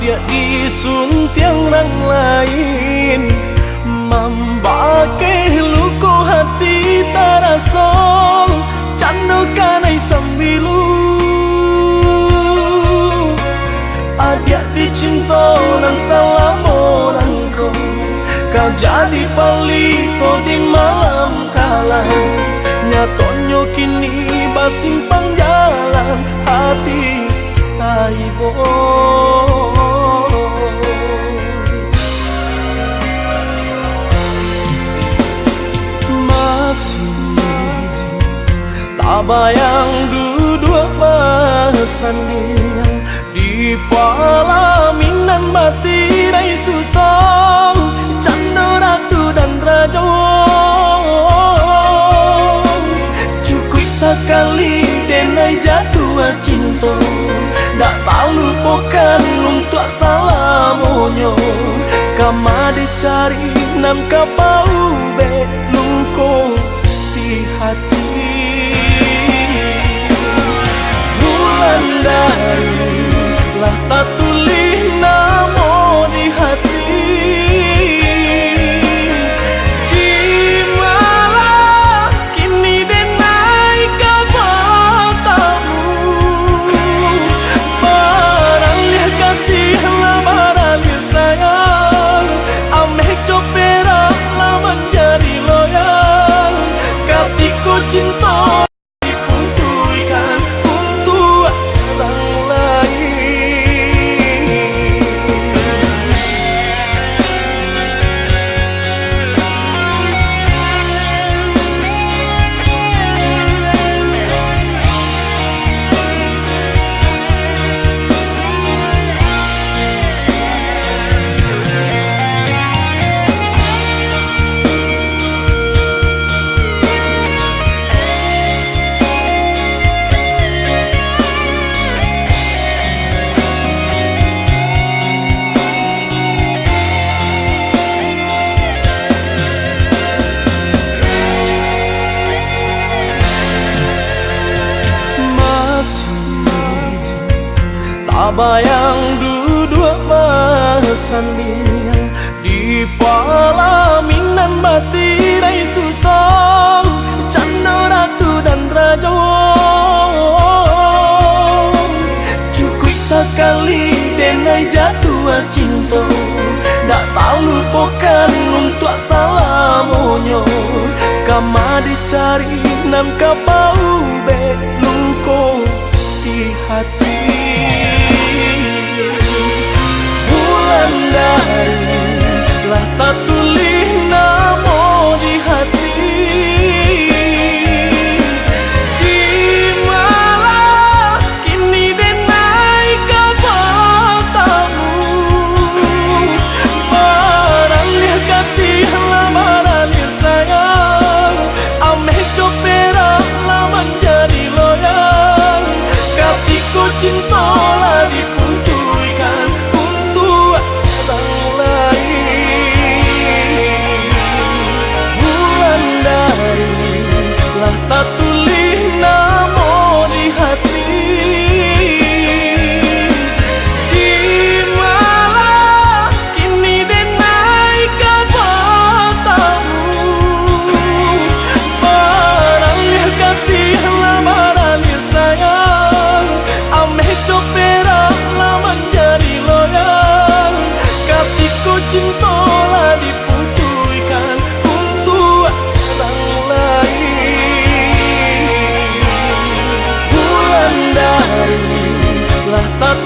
dia disuntiang orang lain, membake luko hati tarasong cando kanai sambilu. Adia dicinta nang salamo nangko, kau jadi palito di malam kala. Nyatonyo kini basimpang jalan hati taibo. Masih tak bayang dua masan yang di palaminan mati rai sultan canda ratu dan raja. Cukup sekali denai jatuh cinta, dak tak lupakan untuk salamonyo. Kama dicari nam kapau be luko di hati. Bulan dari lah tak tulis namo di hati. Di malam kini denai kabatamu. Barangnya kasih lah barangnya sayang, ameh copera lah menjadi loyal. Katiku cinta dipuntuikan untuk orang lain. Tak bayang dua masan yang di palaminan mati rai sultan canda ratu dan raja. Cukup sekali denai jatuh cinta, dak tak lupakan untuk salamonyo. Kama dicari nam kapau be luko di hati. Bulan dari lah tak tulis namo di hati. Di malam kini denai kabatamu. Barangnya kasih lah barangnya sayang, ameh copera lah menjadi loyal. Katiku cinta lah dipuntuikan untuk orang lain. Bulan dari lah tak tulis namo di hati. Di malam kini denai kabatamu. Barangnya kasih lah barangnya sayang, ameh copera lah menjadi loyal. Katiku cinta lah dipuntuikan untuk orang lain. Bulan dari lah tak